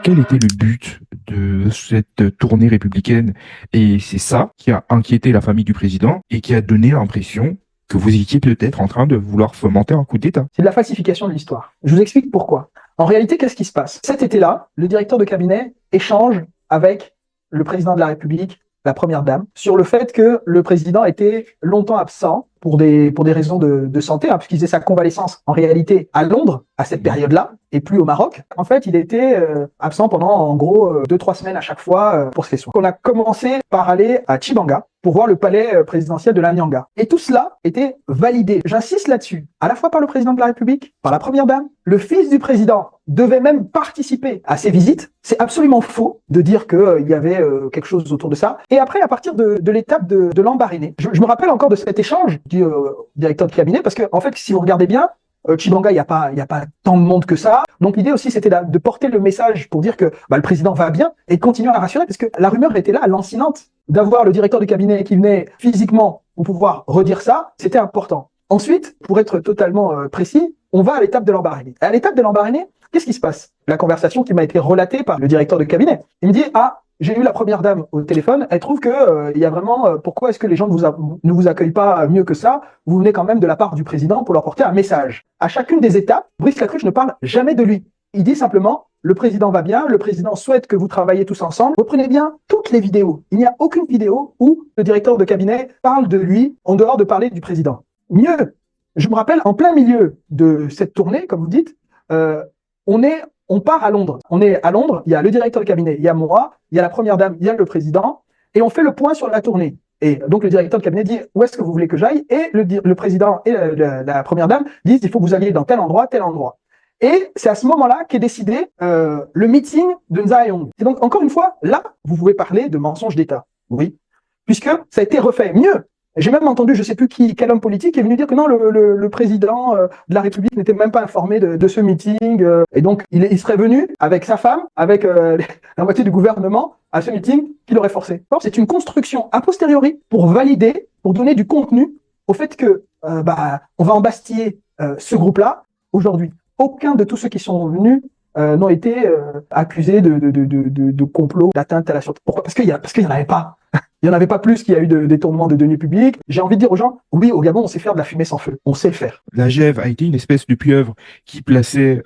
Quel était le but de cette tournée républicaine? Et c'est ça qui a inquiété la famille du président et qui a donné l'impression que vous étiez peut-être en train de vouloir fomenter un coup d'État. C'est de la falsification de l'histoire. Je vous explique pourquoi. En réalité, qu'est-ce qui se passe? Cet été-là, le directeur de cabinet échange avec le président de la République, la première dame, sur le fait que le président était longtemps absent pour des raisons de santé, puisqu'il faisait sa convalescence en réalité à Londres à cette période-là et plus au Maroc. En fait, il était absent pendant en gros 2-3 semaines à chaque fois pour ses soins. On a commencé par aller à Tchibanga pour voir le palais présidentiel de la Nyanga. Et tout cela était validé. J'insiste là-dessus, à la fois par le président de la République, par la première dame. Le fils du président devait même participer à ces visites. C'est absolument faux de dire qu'il y avait quelque chose autour de ça. Et après, à partir de l'étape de l'embarriné, je me rappelle encore de cet échange du directeur de cabinet, parce que en fait, si vous regardez bien, Tchibanga, il y a pas tant de monde que ça. Donc l'idée aussi, c'était de porter le message pour dire que le président va bien et de continuer à rassurer, parce que la rumeur était là, lancinante, d'avoir le directeur de cabinet qui venait physiquement pour pouvoir redire ça, c'était important. Ensuite, pour être totalement précis, on va à l'étape de l'embarriné. À l'étape de l'embarriné, qu'est-ce qui se passe? La conversation qui m'a été relatée par le directeur de cabinet. Il me dit, j'ai eu la première dame au téléphone, elle trouve que il y a vraiment pourquoi est-ce que les gens ne vous accueillent pas mieux que ça? Vous venez quand même de la part du président pour leur porter un message. À chacune des étapes, Brice Lacruche ne parle jamais de lui. Il dit simplement le président va bien, le président souhaite que vous travaillez tous ensemble. Reprenez bien toutes les vidéos. Il n'y a aucune vidéo où le directeur de cabinet parle de lui en dehors de parler du président. Mieux, je me rappelle en plein milieu de cette tournée, comme vous dites, on part à Londres. On est à Londres, il y a le directeur de cabinet, il y a moi, il y a la première dame, il y a le président, et on fait le point sur la tournée. Et donc le directeur de cabinet dit où est-ce que vous voulez que j'aille, et le président et la première dame disent il faut que vous alliez dans tel endroit, tel endroit. Et c'est à ce moment-là qu'est décidé le meeting de Nzayong. Et donc encore une fois, là, vous pouvez parler de mensonge d'État. Oui, puisque ça a été refait. Mieux, j'ai même entendu, je sais plus quel homme politique est venu dire que non, le président de la République n'était même pas informé de ce meeting, et donc il serait venu avec sa femme, avec la moitié du gouvernement à ce meeting qu'il aurait forcé. Or, c'est une construction a posteriori pour valider, pour donner du contenu au fait que on va embastiller ce groupe-là aujourd'hui. Aucun de tous ceux qui sont venus n'ont été accusés de complot, d'atteinte à la sûreté. Pourquoi? Parce qu'il y en avait pas. Il n'y en avait pas plus qu'il y a eu de détournement de deniers publics. J'ai envie de dire aux gens, oui, au Gabon, on sait faire de la fumée sans feu. On sait le faire. La GEV a été une espèce de pieuvre qui plaçait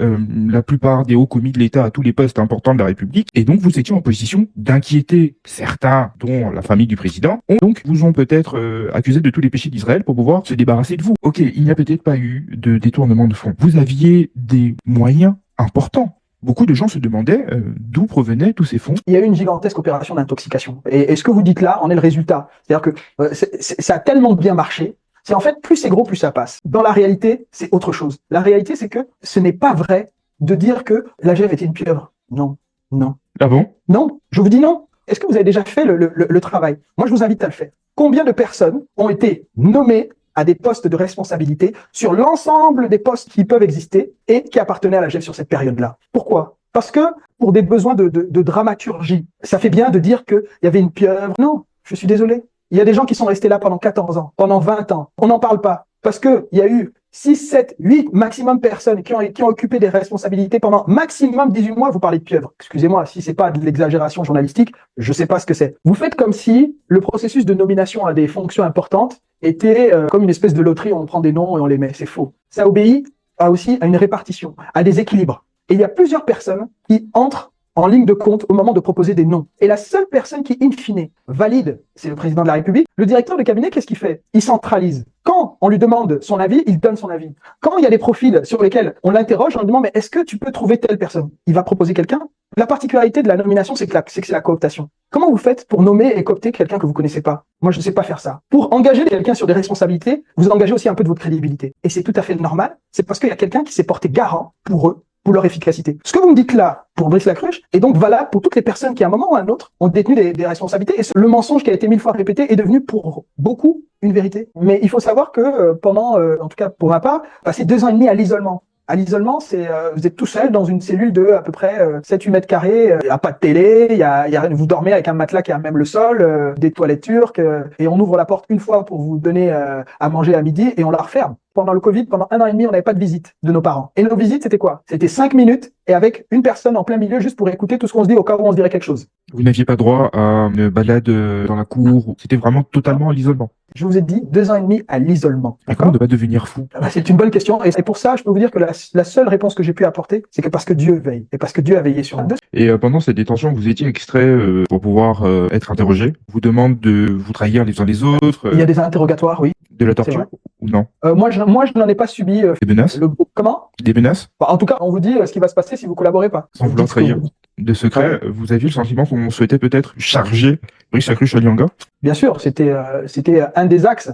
la plupart des hauts commis de l'État à tous les postes importants de la République. Et donc, vous étiez en position d'inquiéter certains, dont la famille du président. Donc, vous ont peut-être accusé de tous les péchés d'Israël pour pouvoir se débarrasser de vous. Ok, il n'y a peut-être pas eu de détournement de fonds. Vous aviez des moyens importants. Beaucoup de gens se demandaient d'où provenaient tous ces fonds. Il y a eu une gigantesque opération d'intoxication. Et ce que vous dites là en est le résultat. C'est-à-dire que ça a tellement bien marché. C'est en fait, plus c'est gros, plus ça passe. Dans la réalité, c'est autre chose. La réalité, c'est que ce n'est pas vrai de dire que la GEV était une pieuvre. Non, non. Ah bon? Non, je vous dis non. Est-ce que vous avez déjà fait le travail? Moi, je vous invite à le faire. Combien de personnes ont été nommées à des postes de responsabilité sur l'ensemble des postes qui peuvent exister et qui appartenaient à la GEV sur cette période-là? Pourquoi? Parce que pour des besoins de dramaturgie, ça fait bien de dire qu'il y avait une pieuvre. Non, je suis désolé. Il y a des gens qui sont restés là pendant 14 ans, pendant 20 ans. On n'en parle pas. Parce que il y a eu 6, 7, 8 maximum personnes qui ont occupé des responsabilités pendant maximum 18 mois. Vous parlez de pieuvre. Excusez-moi, si c'est pas de l'exagération journalistique, je sais pas ce que c'est. Vous faites comme si le processus de nomination à des fonctions importantes était comme une espèce de loterie où on prend des noms et on les met. C'est faux. Ça obéit aussi à une répartition, à des équilibres. Et il y a plusieurs personnes qui entrent en ligne de compte au moment de proposer des noms. Et la seule personne qui, in fine, valide, c'est le président de la République. Le directeur de cabinet, qu'est-ce qu'il fait? Il centralise. Quand on lui demande son avis, il donne son avis. Quand il y a des profils sur lesquels on l'interroge, on lui demande, mais est-ce que tu peux trouver telle personne? Il va proposer quelqu'un. La particularité de la nomination, c'est que c'est la cooptation. Comment vous faites pour nommer et coopter quelqu'un que vous connaissez pas? Moi, je ne sais pas faire ça. Pour engager quelqu'un sur des responsabilités, vous engagez aussi un peu de votre crédibilité. Et c'est tout à fait normal. C'est parce qu'il y a quelqu'un qui s'est porté garant pour eux, pour leur efficacité. Ce que vous me dites là, pour Brice Lacruche, est donc valable pour toutes les personnes qui, à un moment ou à un autre, ont détenu des responsabilités. Et le mensonge qui a été 1000 fois répété est devenu pour beaucoup une vérité. Mais il faut savoir que pendant, en tout cas pour ma part, passer 2 ans et demi à l'isolement, À l'isolement, c'est vous êtes tout seul dans une cellule de à peu près 7-8 mètres carrés. Il n'y a pas de télé, vous dormez avec un matelas qui a même le sol, des toilettes turques, et on ouvre la porte une fois pour vous donner à manger à midi et on la referme. Pendant le Covid, pendant 1 an et demi, on n'avait pas de visite de nos parents. Et nos visites, c'était quoi? C'était 5 minutes et avec une personne en plein milieu juste pour écouter tout ce qu'on se dit au cas où on se dirait quelque chose. Vous n'aviez pas droit à une balade dans la cour. C'était vraiment totalement à l'isolement. Je vous ai dit 2 ans et demi à l'isolement. Et comment ne pas devenir fou? C'est une bonne question. Et c'est pour ça, je peux vous dire que la seule réponse que j'ai pu apporter, c'est que parce que Dieu veille et parce que Dieu a veillé sur nous. Et pendant cette détention, vous étiez extrait pour pouvoir être interrogé. On vous demande de vous trahir les uns les autres. Il y a des interrogatoires, oui. De la torture ou non? Moi, je n'en ai pas subi. Des menaces? Comment? Des menaces? En tout cas, on vous dit ce qui va se passer si vous collaborez pas. Sans vouloir trahir de secret, vous aviez le sentiment qu'on souhaitait peut-être charger Brice Aklu Chalianga? Bien sûr, c'était un des axes